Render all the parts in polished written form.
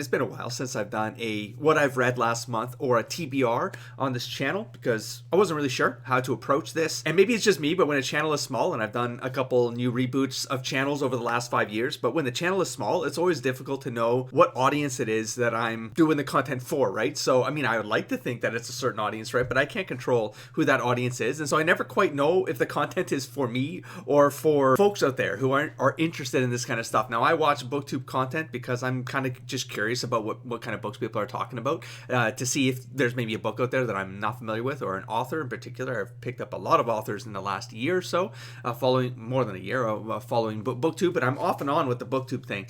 It's been a while since I've done a what I've read last month or a TBR on this channel because I wasn't really sure how to approach this. And maybe it's just me, but when a channel is small, and I've done a couple new reboots of channels over the last 5 years, but when the channel is small, it's always difficult to know what audience it is that I'm doing the content for, right? So, I mean, I would like to think that it's a certain audience, right? But I can't control who that audience is. And so I never quite know if the content is for me or for folks out there who are interested in this kind of stuff. Now, I watch BookTube content because I'm kind of just curious about what kind of books people are talking about, to see if there's maybe a book out there that I'm not familiar with, or an author in particular. I've picked up a lot of authors in the last year or so, following more than a year following BookTube, but I'm off and on with the BookTube thing,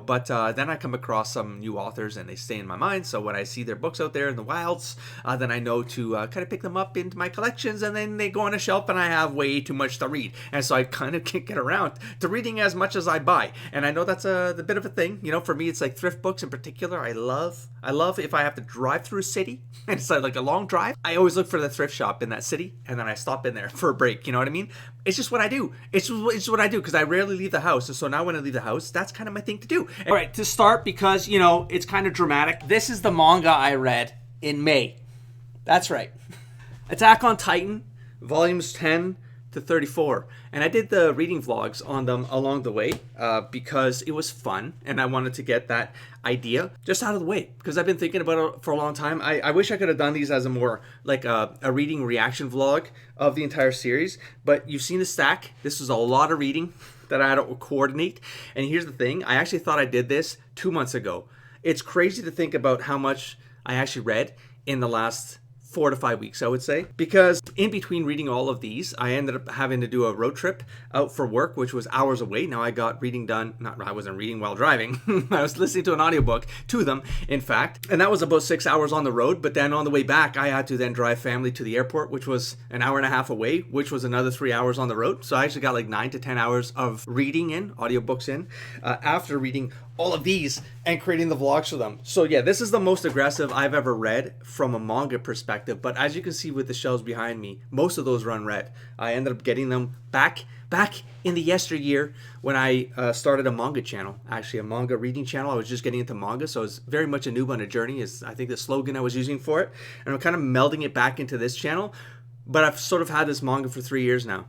but then I come across some new authors and they stay in my mind. So when I see their books out there in the wilds, then I know to kind of pick them up into my collections, and then they go on a shelf and I have way too much to read. And so I kind of can't get around to reading as much as I buy. And I know that's a bit of a thing. For me, it's like thrift books in particular. I love if I have to drive through a city and it's like a long drive, I always look for the thrift shop in that city, and then I stop in there for a break. You know what I mean? It's just what I do. It's just what I do because I rarely leave the house. And so now when I leave the house, that's kind of my thing to do. All right, to start, because, it's kind of dramatic. This is the manga I read in May. That's right. Attack on Titan, volumes 10 to 34, and I did the reading vlogs on them along the way because it was fun, and I wanted to get that idea just out of the way because I've been thinking about it for a long time. I wish I could have done these as a more like a reading reaction vlog of the entire series, but you've seen the stack. This was a lot of reading that I had to coordinate, and here's the thing, I actually thought I did this 2 months ago. It's crazy to think about how much I actually read in the last 4 to 5 weeks, I would say, because in between reading all of these, I ended up having to do a road trip out for work, which was hours away. Now I got reading done. I wasn't reading while driving. I was listening to an audiobook, to them, in fact, and that was about 6 hours on the road. But then on the way back, I had to then drive family to the airport, which was an hour and a half away, which was another 3 hours on the road. So I actually got like 9 to 10 hours of reading in, audiobooks in, after reading all of these and creating the vlogs for them. So yeah, this is the most aggressive I've ever read from a manga perspective. But as you can see with the shelves behind me, most of those run red. I ended up getting them back in the yesteryear when I started a manga channel, actually a manga reading channel. I was just getting into manga, so I was very much a noob on a journey, is I think the slogan I was using for it. And I'm kind of melding it back into this channel. But I've sort of had this manga for 3 years now,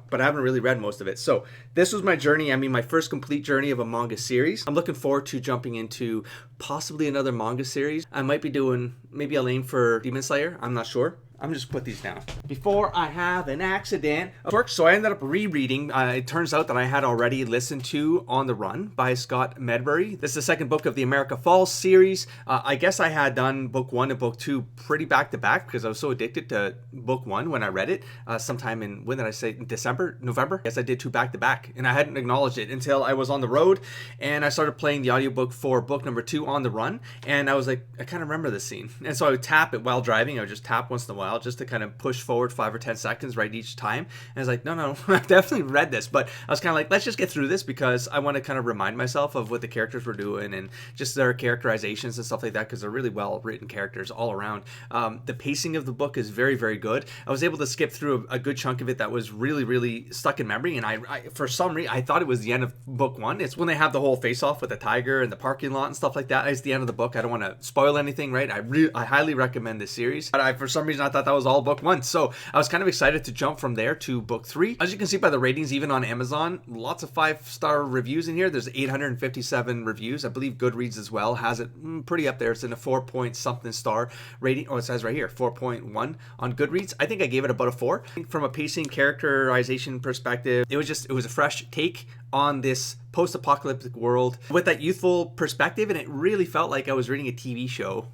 but I haven't really read most of it. So this was my journey. I mean, my first complete journey of a manga series. I'm looking forward to jumping into possibly another manga series. I might be doing, maybe I'll aim for Demon Slayer. I'm not sure. I'm just put these down before I have an accident. So I ended up rereading. It turns out that I had already listened to On the Run by Scott Medbury. This is the second book of the America Falls series. I guess I had done book 1 and book 2 pretty back to back because I was so addicted to book 1 when I read it sometime in, when did I say, December, November? Yes, I did 2 back to back, and I hadn't acknowledged it until I was on the road and I started playing the audiobook for book number 2, On the Run, and I was like, I kind of remember this scene. And so I would tap it while driving. I would just tap once in a while just to kind of push forward 5 or 10 seconds right each time. And I was like, no, I've definitely read this, but I was kind of like, let's just get through this because I want to kind of remind myself of what the characters were doing and just their characterizations and stuff like that, because they're really well written characters all around. The pacing of the book is very, very good. I was able to skip through a good chunk of it that was really, really stuck in memory, and I for some reason I thought it was the end of book 1. It's when they have the whole face-off with the tiger and the parking lot and stuff like that. It's the end of the book. I don't want to spoil anything, right? I highly recommend this series, but for some reason I thought that was all book 1, so I was kind of excited to jump from there to book 3. As you can see by the ratings, even on Amazon, lots of 5-star reviews in here. There's 857 reviews. I believe Goodreads as well has it pretty up there. It's in a 4 point something star rating. Oh, it says right here 4.1 on Goodreads. I think I gave it about a 4. From a pacing, characterization perspective, it was a fresh take on this post-apocalyptic world with that youthful perspective, and it really felt like I was reading a TV show,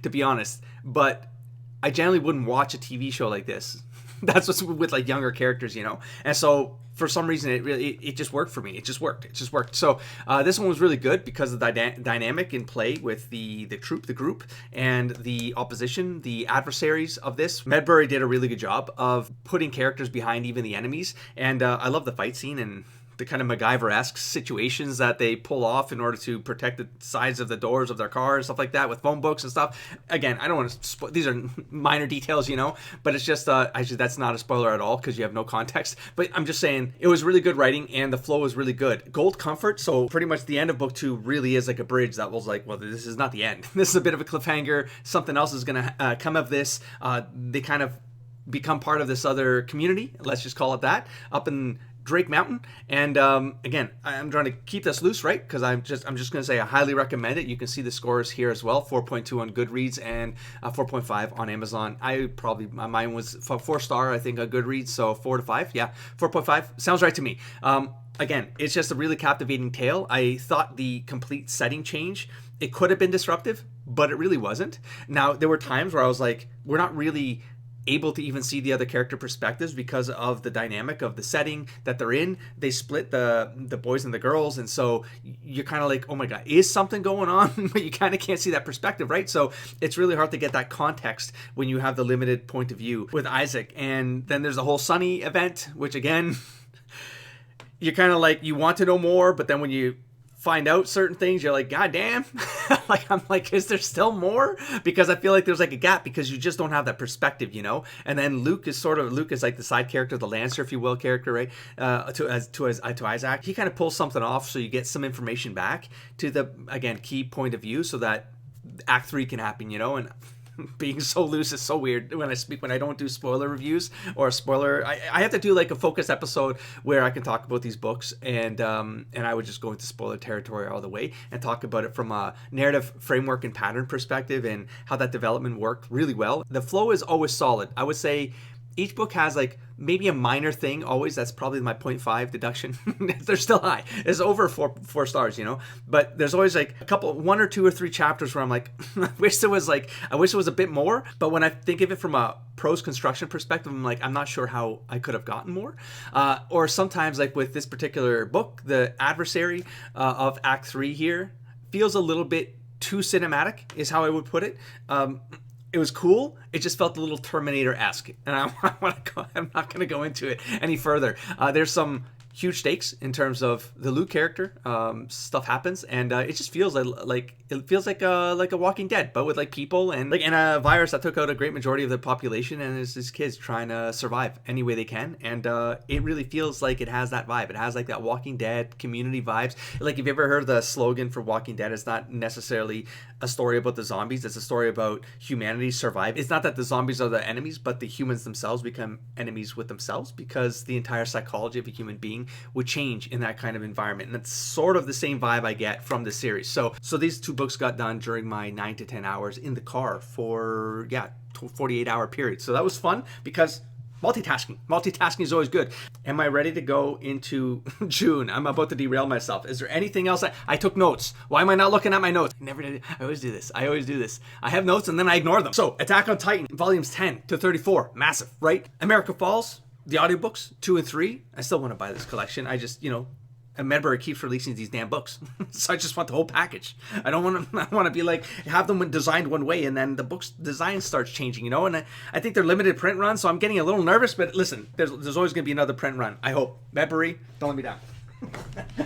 to be honest. But I generally wouldn't watch a TV show like this. That's what's with like younger characters, And so for some reason, it just worked for me. It just worked. So this one was really good because of the dynamic in play with the group, and the opposition, the adversaries of this. Medbury did a really good job of putting characters behind even the enemies, and I love the fight scene and the kind of MacGyver-esque situations that they pull off in order to protect the sides of the doors of their cars, stuff like that, with phone books and stuff. Again, I don't want to these are minor details, but it's just actually that's not a spoiler at all because you have no context. But I'm just saying it was really good writing and the flow was really good. Gold Comfort, so pretty much the end of book 2 really is like a bridge that was like, well, this is not the end. This is a bit of a cliffhanger. Something else is going to come of this. They kind of become part of this other community, let's just call it that, up in Drake Mountain. And again, I'm trying to keep this loose, right? Because I'm just going to say I highly recommend it. You can see the scores here as well: 4.2 on Goodreads and 4.5 on Amazon. Mine was 4-star, I think, on Goodreads, so 4 to 5. Yeah, 4.5 sounds right to me. Again, it's just a really captivating tale. I thought the complete setting change, it could have been disruptive, but it really wasn't. Now, there were times where I was like, we're not really able to even see the other character perspectives because of the dynamic of the setting that they're in. They split the boys and the girls, and so you're kind of like, oh my god, is something going on? But you kind of can't see that perspective, right? So it's really hard to get that context when you have the limited point of view with Isaac. And then there's the whole Sunny event, which again, you're kind of like, you want to know more, but then when you find out certain things, you're like, god damn. I'm like, is there still more? Because I feel like there's like a gap because you just don't have that perspective, And then Luke is like the side character, the Lancer, if you will, character, right? To Isaac, he kind of pulls something off, so you get some information back to the, again, key point of view, so that Act 3 can happen, And being so loose is so weird when I don't do spoiler reviews or a spoiler. I have to do like a focus episode where I can talk about these books, and I would just go into spoiler territory all the way and talk about it from a narrative framework and pattern perspective and how that development worked really well. The flow is always solid. I would say each book has like maybe a minor thing always. That's probably my 0.5 deduction. They're still high. It's over 4 stars, But there's always like one or two or three chapters where I'm like, I wish there was a bit more. But when I think of it from a prose construction perspective, I'm like, I'm not sure how I could have gotten more. Or sometimes, like with this particular book, the adversary of Act 3 here feels a little bit too cinematic, is how I would put it. It was cool. It just felt a little Terminator-esque, and I'm not going to go into it any further. There's some huge stakes in terms of the Luke character. Stuff happens, and it just feels like a Walking Dead, but with like people and a virus that took out a great majority of the population, and there's these kids trying to survive any way they can, and it really feels like it has that vibe. It has like that Walking Dead community vibes. Like, if you ever heard the slogan for Walking Dead, it's not necessarily a story about the zombies. It's a story about humanity survive. It's not that the zombies are the enemies, but the humans themselves become enemies with themselves because the entire psychology of a human being would change in that kind of environment. And that's sort of the same vibe I get from the series. So these 2 books got done during my 9 to 10 hours in the car for 48-hour period. So that was fun because multitasking is always good. Am I ready to go into June? I'm about to derail myself. Is there anything else? I took notes. Why am I not looking at my notes? I never did. I always do this. I have notes and then I ignore them. So Attack on Titan, volumes 10 to 34, massive, right? America Falls, the audiobooks 2 and 3. I still want to buy this collection. I just, and Medbury keeps releasing these damn books. So I just want the whole package. I want to be like, have them designed one way and then the book's design starts changing, And I think they're limited print runs, so I'm getting a little nervous, but listen, there's always going to be another print run. I hope. Medbury, don't let me down.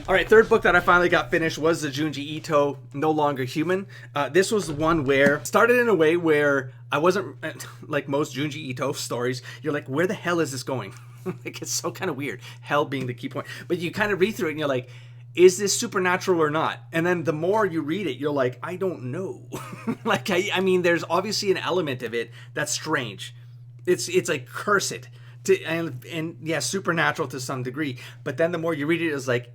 All right, third book that I finally got finished was the Junji Ito No Longer Human. This was the one where it started in a way where I wasn't, like most Junji Ito stories, you're like, where the hell is this going? Like, it's so kind of weird, hell being the key point. But you kind of read through it and you're like, is this supernatural or not? And then the more you read it, you're like, I don't know. Like, I mean, there's obviously an element of it that's strange. It's like cursed. And yeah, supernatural to some degree. But then the more you read it, it's like,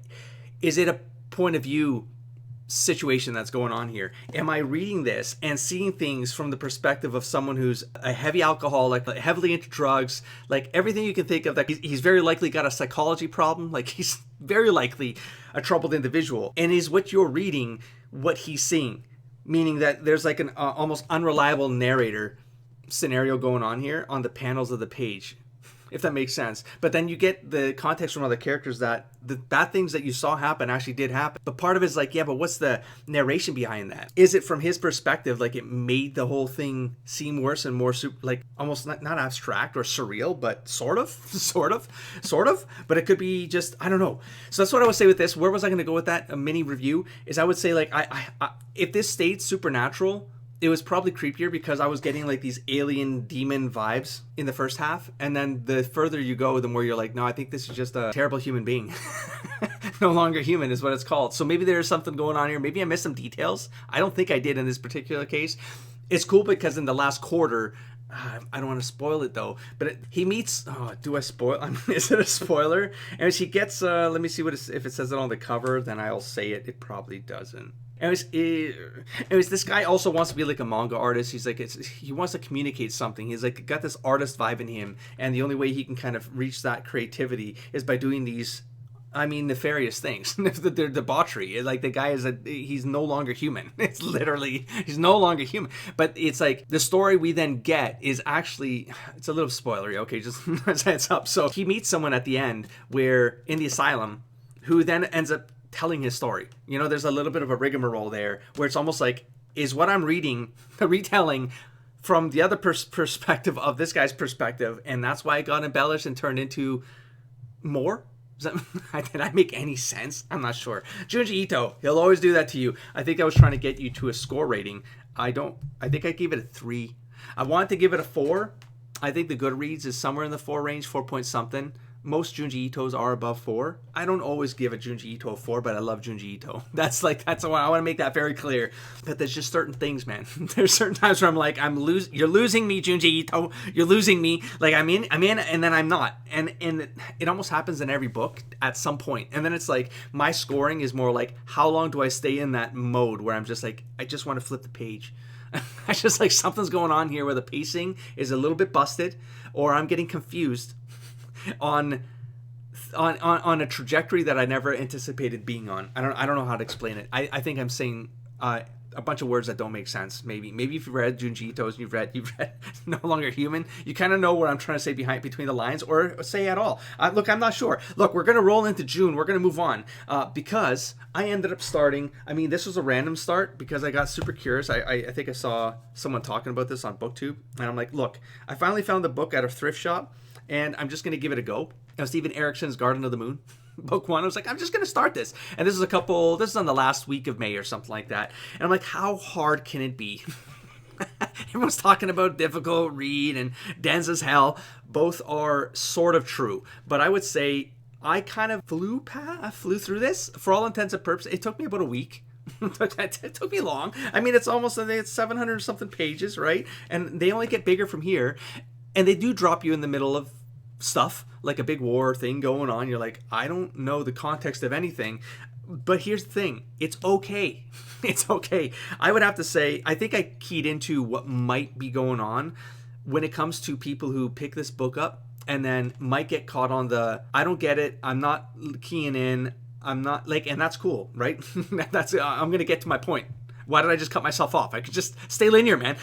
is it a point of view situation that's going on here? Am I reading this and seeing things from the perspective of someone who's a heavy alcoholic, like heavily into drugs, like everything you can think of, that he's very likely got a psychology problem, like he's very likely a troubled individual, and is what you're reading what he's seeing, meaning that there's like an almost unreliable narrator scenario going on here on the panels of the page. if that makes sense. But then you get the context from other characters that the bad things that you saw happen actually did happen. But part of it is like, yeah, but what's the narration behind that? Is it from his perspective, like it made the whole thing seem worse and more like almost not abstract or surreal, but sort of, sort of. But it could be just, I don't know. So that's what I would say with this. Where was I going to go with that? A mini review is I would say like, I if this stayed supernatural, it was probably creepier because I was getting like these alien demon vibes in the first half. And then the further you go, the more you're like, no, I think this is just a terrible human being. No longer human is what it's called. So maybe there's something going on here. Maybe I missed some details. I don't think I did in this particular case. It's cool because in the last quarter, I don't want to spoil it though, but he meets, do I spoil? I mean, is it a spoiler? And he gets, let me see if it says it on the cover, then I'll say it. It probably doesn't. Anyways, this guy also wants to be like a manga artist. He's like, he wants to communicate something. He's like got this artist vibe in him, and the only way he can kind of reach that creativity is by doing these, I mean, nefarious things. They're debauchery. Like the guy he's no longer human. It's literally, he's no longer human. But it's like the story we then get is actually, it's a little spoilery. Okay, just heads up. So he meets someone at the end where in the asylum, who then ends up telling his story. You know, there's a little bit of a rigmarole there where it's almost like, is what I'm reading a retelling from the other perspective of this guy's perspective, and that's why it got embellished and turned into more? Did I make any sense? I'm not sure. Junji Ito, he'll always do that to you. I think I was trying to get you to a score rating. I think I gave it a 3. I wanted to give it a 4. I think the Goodreads is somewhere in the 4 range, 4 point something. Most Junji Itos are above 4. I don't always give a Junji Ito a 4, but I love Junji Ito. That's why I want to make that very clear. But there's just certain things, man. There's certain times where I'm like, you're losing me, Junji Ito. You're losing me. Like I'm in, and then I'm not. And it almost happens in every book at some point. And then it's like my scoring is more like, how long do I stay in that mode where I'm just like, I just want to flip the page. I just like something's going on here where the pacing is a little bit busted, or I'm getting confused on a trajectory that I never anticipated being on. I don't know how to explain it. I think I'm saying a bunch of words that don't make sense. Maybe if you've read Junji Ito's and you've read No Longer Human, you kind of know what I'm trying to say between the lines, or say at all. Look, I'm not sure. Look, we're gonna roll into June. We're gonna move on because I ended up starting. I mean, this was a random start because I got super curious. I think I saw someone talking about this on BookTube, and I'm like, look, I finally found the book at a thrift shop, and I'm just gonna give it a go. Stephen Erickson's Garden of the Moon. Book 1, I was like, I'm just going to start this. And this is on the last week of May or something like that. And I'm like, how hard can it be? Everyone's talking about difficult read and dense as hell. Both are sort of true. But I would say I kind of flew through this. For all intents and purposes, it took me about a week. It took me long. I mean, it's 700 something pages, right? And they only get bigger from here. And they do drop you in the middle of stuff, like a big war thing going on. You're like, I don't know the context of anything. But here's the thing. It's okay. It's okay. I would have to say, I think I keyed into what might be going on when it comes to people who pick this book up and then might get caught on the, I don't get it, I'm not keying in, I'm not, like, and that's cool, right? I'm going to get to my point. Why did I just cut myself off? I could just stay linear, man.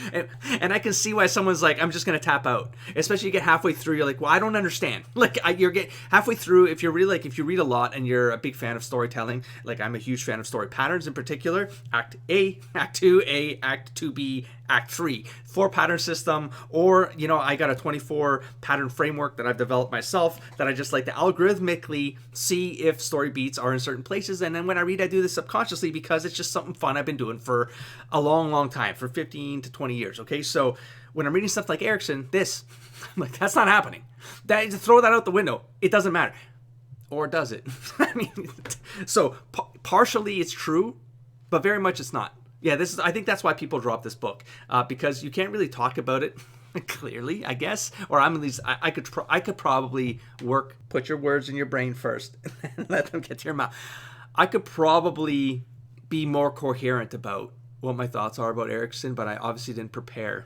And I can see why someone's like, I'm just going to tap out. Especially you get halfway through, you're like, well, I don't understand. Like, you're get halfway through, if you read a lot and you're a big fan of storytelling, like I'm a huge fan of story patterns in particular, Act A, Act 2A, Act 2B, Act 3. 4 pattern system, or, you know, I got a 24 pattern framework that I've developed myself that I just like to algorithmically see if story beats are in certain places. And then when I read, I do this subconsciously because it's just something fun I've been doing for a long, long time, for 15 to 20 years. Okay. So when I'm reading stuff like Erickson, I'm like, that's not happening. Throw that out the window. It doesn't matter. Or does it? I mean, so partially it's true, but very much it's not. Yeah, I think that's why people drop this book, because you can't really talk about it clearly, I guess. Or I'm at least, I could probably put your words in your brain first and let them get to your mouth. I could probably be more coherent about what my thoughts are about Erickson, but I obviously didn't prepare.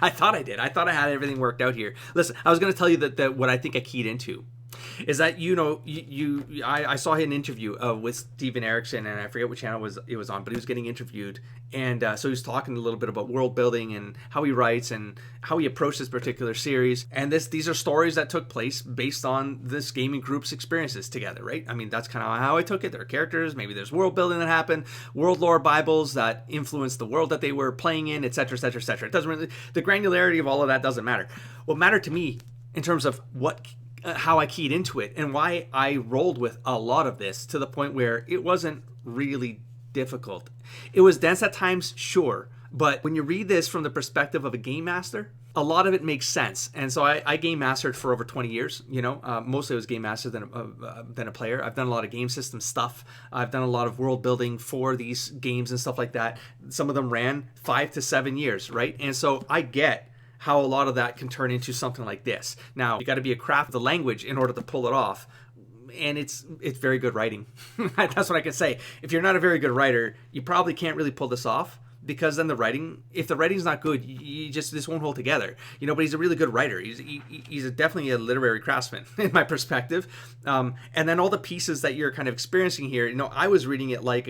I thought I did. I thought I had everything worked out here. Listen, I was going to tell you that what I think I keyed into. is that I saw an interview with Steven Erickson, and I forget what channel it was on, but he was getting interviewed, and so he was talking a little bit about world building and how he writes and how he approached this particular series. And these are stories that took place based on this gaming group's experiences together, right? I mean, that's kind of how I took it. There are characters, maybe there's world building that happened, world lore Bibles that influenced the world that they were playing in, etc., etc., etc. It doesn't really, the granularity of all of that doesn't matter. What mattered to me in terms of how I keyed into it and why I rolled with a lot of this to the point where it wasn't really difficult. It was dense at times, sure, but when you read this from the perspective of a game master, a lot of it makes sense. And so I game mastered for over 20 years. Mostly I was game master than a player. I've done a lot of game system stuff. I've done a lot of world building for these games and stuff like that. Some of them ran 5 to 7 years, right? And so I get how a lot of that can turn into something like this. Now, you got to be a craft of the language in order to pull it off. And it's very good writing. That's what I can say. If you're not a very good writer, you probably can't really pull this off, because then if the writing's not good, this won't hold together. But he's a really good writer. He's definitely a literary craftsman in my perspective. And then all the pieces that you're kind of experiencing here, I was reading it like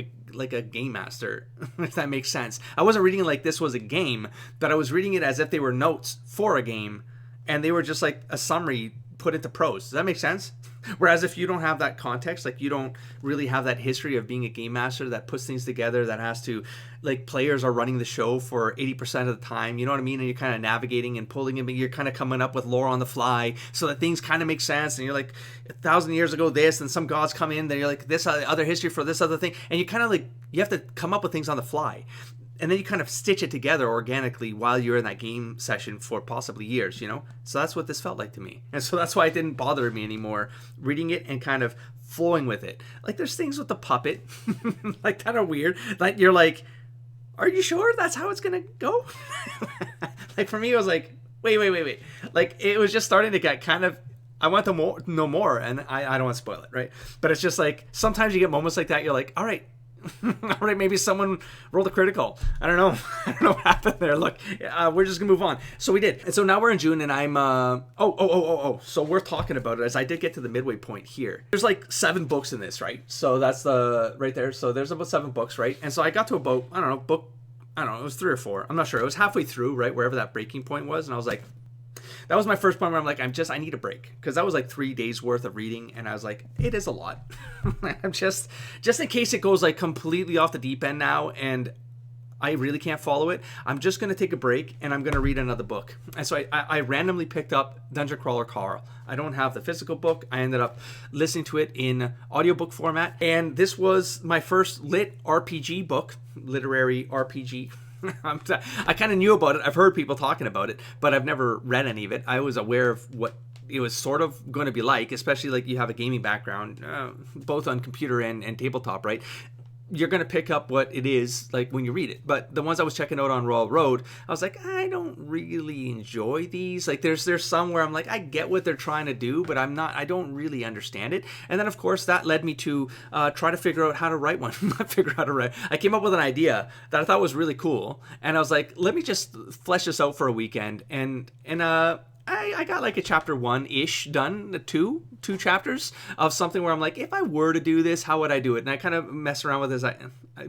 a game master, if that makes sense. I wasn't reading it like this was a game, but I was reading it as if they were notes for a game, and they were just like a summary put into prose. Does that make sense? Whereas if you don't have that context, like you don't really have that history of being a game master that puts things together, that has to, like, players are running the show for 80% of the time, you know what I mean? And you're kind of navigating and pulling them, you're kind of coming up with lore on the fly so that things kind of make sense. And you're like, 1,000 years ago this, and some gods come in, then you're like, this other history for this other thing. And you kind of you have to come up with things on the fly. And then you kind of stitch it together organically while you're in that game session for possibly years, So that's what this felt like to me. And so that's why it didn't bother me anymore, reading it and kind of flowing with it. Like, there's things with the puppet, like, that are weird. Like, you're like, are you sure that's how it's going to go? Like, for me, it was like, wait. Like, it was just starting to get kind of, I want to know more, and I don't want to spoil it, right? But it's just like, sometimes you get moments like that, you're like, all right, maybe someone rolled a critical. I don't know. I don't know what happened there. Look, we're just gonna move on. So we did, and so now we're in June, and I'm so we're talking about it, as I did get to the midway point here. There's like 7 books in this, right? So that's right there. So there's about 7 books, right? And so I got to about, it was 3 or 4. I'm not sure. It was halfway through, right, wherever that breaking point was, and I was like, that was my first point where I'm like, I need a break, because that was like 3 days worth of reading, and I was like, it is a lot. I'm just in case it goes like completely off the deep end now, and I really can't follow it, I'm just going to take a break, and I'm going to read another book. And so I randomly picked up Dungeon Crawler Carl. I don't have the physical book. I ended up listening to it in audiobook format, and this was my first lit RPG book, literary RPG. I kind of knew about it. I've heard people talking about it, but I've never read any of it. I was aware of what it was sort of going to be like, especially like you have a gaming background, both on computer and tabletop, right? You're going to pick up what it is like when you read it. But the ones I was checking out on Royal Road, I was like, I don't really enjoy these. Like, there's some where I'm like, I get what they're trying to do, but I don't really understand it. And then, of course, that led me to try to figure out how to write one. I came up with an idea that I thought was really cool. And I was like, let me just flesh this out for a weekend. And I got like a chapter 1-ish done, two chapters of something where I'm like, if I were to do this, how would I do it? And I kind of mess around with this.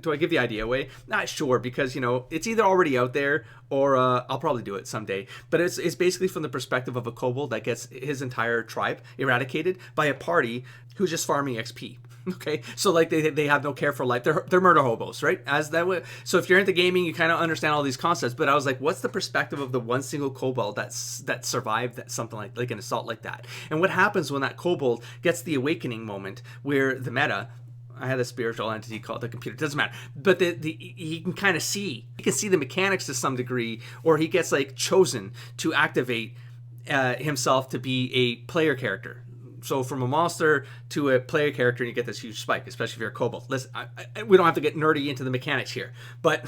Do I give the idea away? Not sure, because, it's either already out there or I'll probably do it someday. But it's basically from the perspective of a kobold that gets his entire tribe eradicated by a party who's just farming XP. Okay, so like they have no care for life. They're murder hobos, right? As that way. So if you're into gaming, you kind of understand all these concepts. But I was like, what's the perspective of the one single kobold that survived something like an assault like that? And what happens when that kobold gets the awakening moment where the meta, I had a spiritual entity called the computer, it doesn't matter, but he can kind of see the mechanics to some degree, or he gets like chosen to activate himself to be a player character. So from a monster to a player character, you get this huge spike, especially if you're a kobold. Listen, we don't have to get nerdy into the mechanics here, but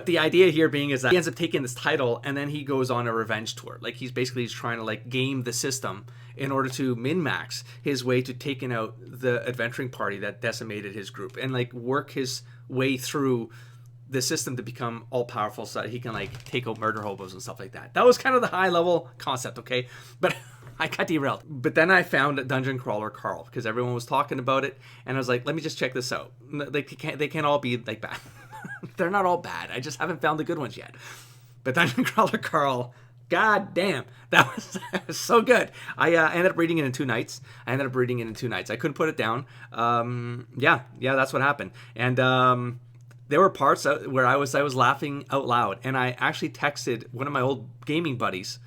the idea here being is that he ends up taking this title, and then he goes on a revenge tour. Like, he's trying to like game the system in order to min-max his way to taking out the adventuring party that decimated his group, and like work his way through the system to become all powerful so that he can like take out murder hobos and stuff like that. That was kind of the high level concept, okay? But I got derailed. But then I found Dungeon Crawler Carl because everyone was talking about it, and I was like, let me just check this out. They can't all be like bad. They're not all bad. I just haven't found the good ones yet. But Dungeon Crawler Carl, god damn, that was so good. I ended up reading it in 2 nights. I couldn't put it down. Yeah, that's what happened. And there were parts where I was laughing out loud, and I actually texted one of my old gaming buddies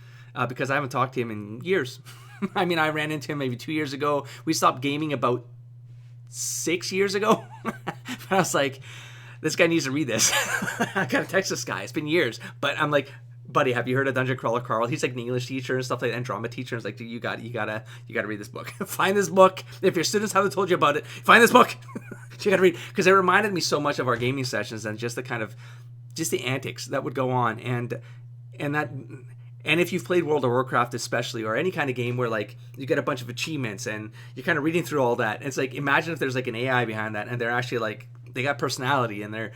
because I haven't talked to him in years. I mean, I ran into him maybe 2 years ago. We stopped gaming about 6 years ago. But I was like, this guy needs to read this. I gotta text this guy. It's been years. But I'm like, buddy, have you heard of Dungeon Crawler Carl? He's like an English teacher and stuff like that, and drama teacher. And it's like, dude, you gotta read this book. Find this book. If your students haven't told you about it, find this book. You gotta read, because it reminded me so much of our gaming sessions and just the antics that would go on, and if you've played World of Warcraft especially, or any kind of game where like you get a bunch of achievements and you're kind of reading through all that, it's like, imagine if there's like an AI behind that and they're actually like, they got personality and they're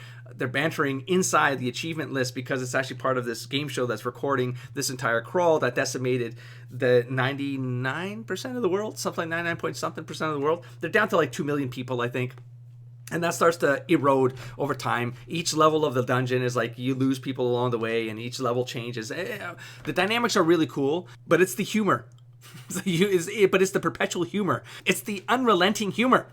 bantering inside the achievement list because it's actually part of this game show that's recording this entire crawl that decimated the 99% of the world, something like 99 point something percent of the world. They're down to like 2 million people, I think. And that starts to erode over time. Each level of the dungeon is like you lose people along the way, and each level changes. The dynamics are really cool, but it's the humor. But it's the perpetual humor. It's the unrelenting humor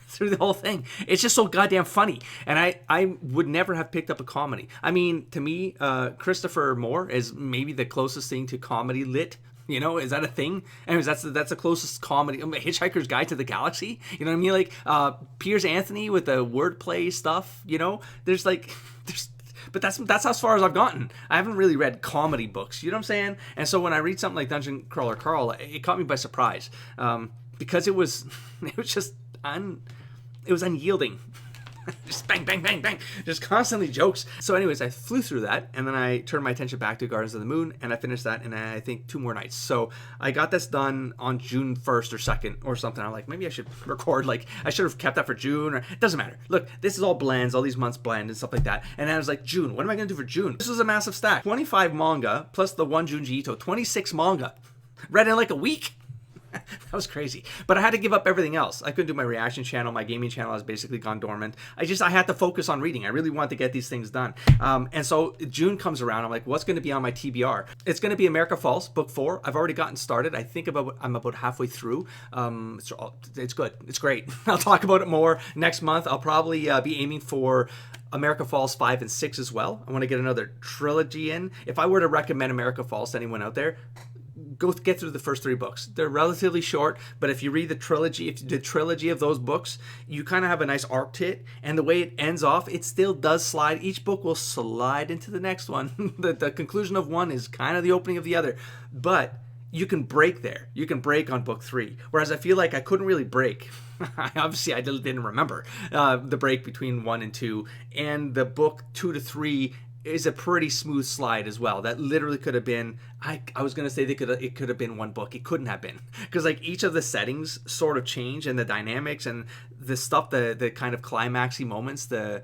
through the whole thing. It's just so goddamn funny. And I would never have picked up a comedy. I mean, to me, Christopher Moore is maybe the closest thing to comedy lit. You know, is that a thing? Anyways, that's the closest comedy. Hitchhiker's Guide to the Galaxy. You know what I mean? Like Piers Anthony with the wordplay stuff. You know, but that's as far as I've gotten. I haven't really read comedy books. You know what I'm saying? And so when I read something like Dungeon Crawler Carl, it caught me by surprise because it was just it was unyielding. Just bang, bang, bang, bang. Just constantly jokes. So anyways, I flew through that, and then I turned my attention back to Gardens of the Moon, and I finished that in, I think, 2 more nights. So I got this done on June 1st or 2nd or something. I'm like, maybe I should record, like, I should have kept that for June, or it doesn't matter. Look, this is all blends, all these months blend and stuff like that. And I was like, June, what am I going to do for June? This was a massive stack. 25 manga, plus the one Junji Ito, 26 manga. Read in like a week. That was crazy. But I had to give up everything else. I couldn't do my reaction channel. My gaming channel has basically gone dormant. I had to focus on reading. I really wanted to get these things done. And so June comes around. I'm like, what's going to be on my TBR? It's going to be America Falls, book 4. I've already gotten started. I think I'm about halfway through. It's good. It's great. I'll talk about it more next month. I'll probably be aiming for America Falls 5 and 6 as well. I want to get another trilogy in. If I were to recommend America Falls to anyone out there, go get through the first 3 books. They're relatively short, but if you read the trilogy of those books, you kind of have a nice arc to it. And the way it ends off, it still does slide. Each book will slide into the next one. The conclusion of one is kind of the opening of the other. But you can break there. You can break on book 3. Whereas I feel like I couldn't really break. Obviously, I didn't remember the break between 1 and 2. And the book 2 to 3 is a pretty smooth slide as well. That literally could have been, I was going to say it could have been one book. It couldn't have been. Because like each of the settings sort of change, and the dynamics and the stuff, the kind of climaxy moments, the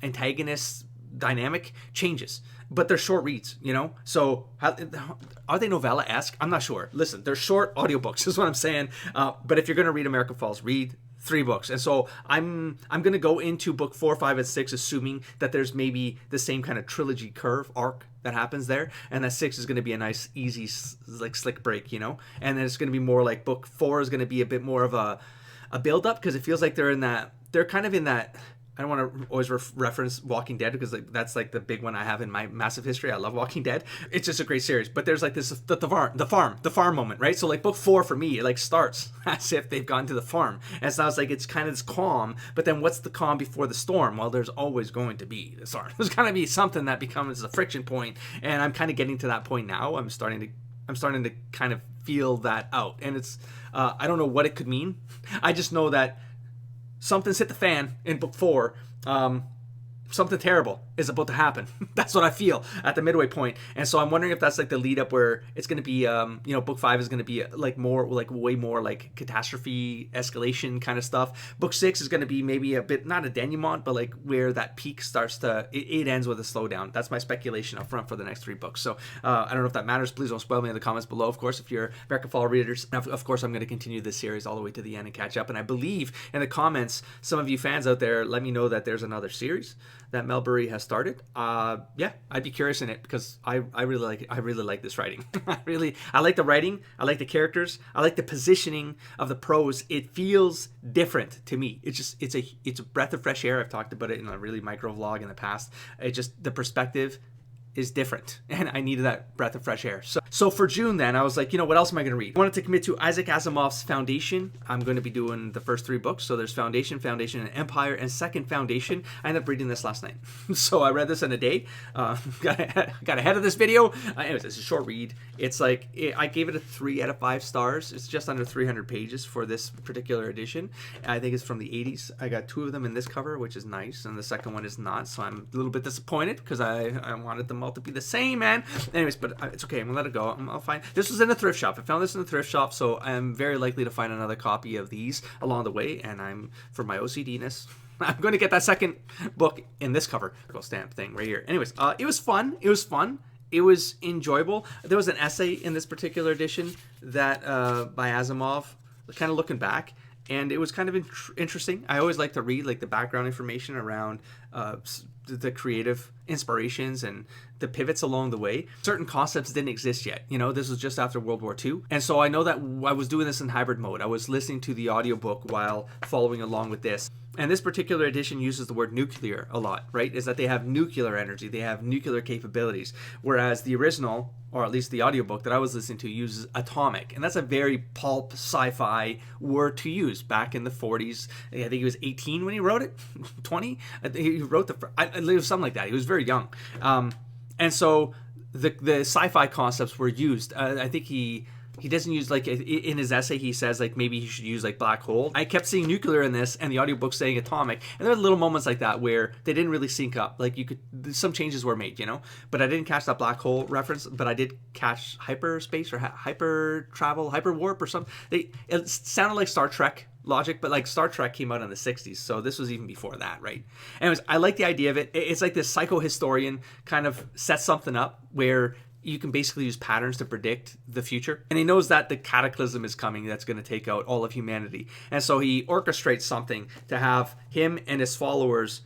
antagonist dynamic changes. But they're short reads, you know? So are they novella-esque? I'm not sure. Listen, they're short audiobooks is what I'm saying. But if you're going to read America Falls, read 3 books. And so I'm going to go into book 4, 5, and 6 assuming that there's maybe the same kind of trilogy curve arc that happens there, and that 6 is going to be a nice, easy, like slick break, you know? And then it's going to be more like book 4 is going to be a bit more of a build-up, because it feels like they're kind of in that. I don't want to always reference Walking Dead, because that's like the big one I have in my massive history. I love Walking Dead. It's just a great series. But there's like this the farm moment, right? So like book 4 for me, it like starts as if they've gone to the farm, and so it's like it's kind of this calm. But then what's the calm before the storm? Well, there's always going to be the storm. There's going to be something that becomes a friction point, and I'm kind of getting to that point now. I'm starting to kind of feel that out, and it's I don't know what it could mean. I just know that something's hit the fan in book 4. something terrible is about to happen. That's what I feel at the midway point. And so I'm wondering if that's like the lead up where it's going to be, book 5 is going to be like more, like way more like catastrophe escalation kind of stuff. Book 6 is going to be maybe a bit, not a denouement, but like where that peak starts to, it ends with a slowdown. That's my speculation up front for the next 3 books. So I don't know if that matters. Please don't spoil me in the comments below. Of course, if you're American Fall readers, of course, I'm going to continue this series all the way to the end and catch up. And I believe in the comments, some of you fans out there, let me know that there's another series that Mel Burry has started. Yeah, I'd be curious in it because I really like this writing. I like the writing. I like the characters. I like the positioning of the prose. It feels different to me. It's a breath of fresh air. I've talked about it in a really micro vlog in the past. The perspective is different, and I needed that breath of fresh air. So for June then, I was like, what else am I going to read? I wanted to commit to Isaac Asimov's Foundation. I'm going to be doing the first 3 books. So there's Foundation, and Empire, and Second Foundation. I ended up reading this last night. So I read this in a day. Got ahead of this video. Anyways, it's a short read. It's like, I gave it a 3 out of 5 stars. It's just under 300 pages for this particular edition. I think it's from the 80s. I got 2 of them in this cover, which is nice, and the second one is not. So I'm a little bit disappointed because I wanted them all to be the same, man. Anyways, but it's okay. I'm gonna let it go. I'll find. This was in a thrift shop. I found this in a thrift shop, so I'm very likely to find another copy of these along the way. And for my OCD-ness, I'm going to get that second book in this cover stamp thing right here. Anyways, it was fun. It was enjoyable. There was an essay in this particular edition that by Asimov, kind of looking back. And it was kind of interesting. I always like to read like the background information around the creative inspirations and the pivots along the way. Certain concepts didn't exist yet. This was just after World War II. And so I know that I was doing this in hybrid mode. I was listening to the audiobook while following along with this. And this particular edition uses the word nuclear a lot, right? Is that they have nuclear energy, they have nuclear capabilities. Whereas the original, or at least the audiobook that I was listening to, uses atomic. And that's a very pulp sci-fi word to use. Back in the 40s, I think he was 18 when he wrote it, 20? He wrote it was something like that. He was very young. And so the sci-fi concepts were used. I think he doesn't use, like, in his essay, he says, like, maybe he should use, like, black hole. I kept seeing nuclear in this, and the audiobook saying atomic, and there were little moments like that where they didn't really sync up. Like, some changes were made, But I didn't catch that black hole reference, but I did catch hyperspace or hyper travel, hyper warp or something. It sounded like Star Trek logic, but like Star Trek came out in the 60s, so this was even before that, right? Anyways, I like the idea of it. It's like this psycho-historian kind of sets something up where you can basically use patterns to predict the future. And he knows that the cataclysm is coming that's going to take out all of humanity. And so he orchestrates something to have him and his followers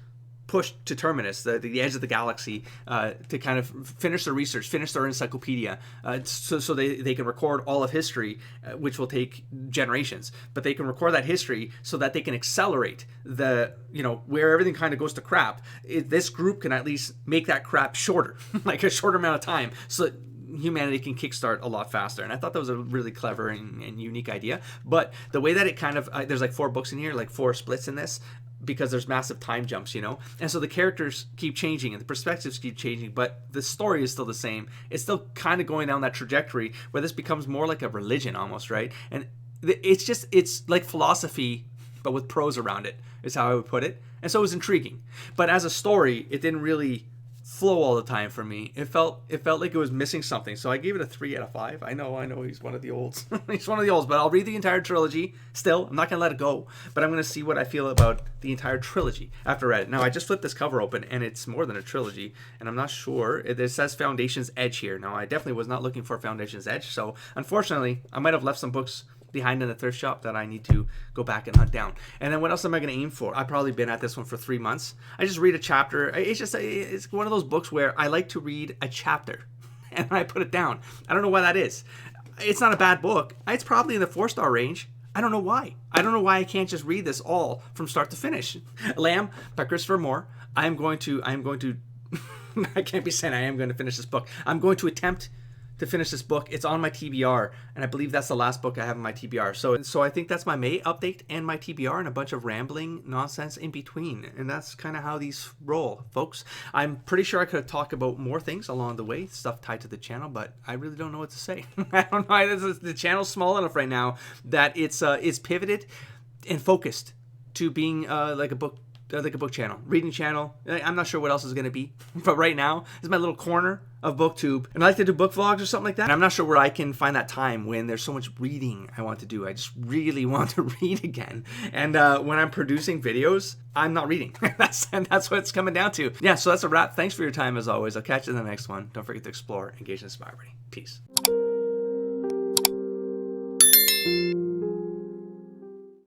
push to Terminus, the edge of the galaxy, to kind of finish their research, finish their encyclopedia, so they can record all of history, which will take generations. But they can record that history so that they can accelerate where everything kind of goes to crap. This group can at least make that crap shorter, like a shorter amount of time, so that humanity can kickstart a lot faster. And I thought that was a really clever and unique idea. But the way that it kind of, there's like 4 books in here, like 4 splits in this, because there's massive time jumps, and so the characters keep changing and the perspectives keep changing, but the story is still the same. It's still kind of going down that trajectory where this becomes more like a religion almost, right? And it's like philosophy, but with prose around it, is how I would put it. And so it was intriguing, but as a story, it didn't really flow all the time for me. It felt like it was missing something. So I gave it a 3 out of 5. I know he's one of the olds. He's one of the olds, but I'll read the entire trilogy still. I'm not going to let it go, but I'm going to see what I feel about the entire trilogy after I read it. Now, I just flipped this cover open, and it's more than a trilogy, and I'm not sure. It says Foundation's Edge here. Now, I definitely was not looking for Foundation's Edge, so unfortunately, I might have left some books behind in the thrift shop that I need to go back and hunt down. And then what else am I going to aim for? I've probably been at this one for 3 months. I just read a chapter. It's one of those books where I like to read a chapter and I put it down. I don't know why that is. It's not a bad book. It's probably in the 4-star range. I don't know why. I don't know why I can't just read this all from start to finish. Lamb by Christopher Moore. I am going to I can't be saying I am going to finish this book. I'm going to attempt to finish this book. It's on my TBR, and I believe that's the last book I have in my TBR. So I think that's my May update and my TBR, and a bunch of rambling nonsense in between. And that's kind of how these roll, folks. I'm pretty sure I could have talked about more things along the way, stuff tied to the channel, but I really don't know what to say. I don't know. The channel's small enough right now that it's pivoted and focused to being like a book like a book channel, reading channel. I'm not sure what else is going to be, but right now is my little corner of BookTube, and I like to do book vlogs or something like that. And I'm not sure where I can find that time when there's so much reading I want to do. I just really want to read again, and when I'm producing videos, I'm not reading. that's what it's coming down to. Yeah, so that's a wrap. Thanks for your time as always. I'll catch you in the next one. Don't forget to explore, engage, and inspire. Peace.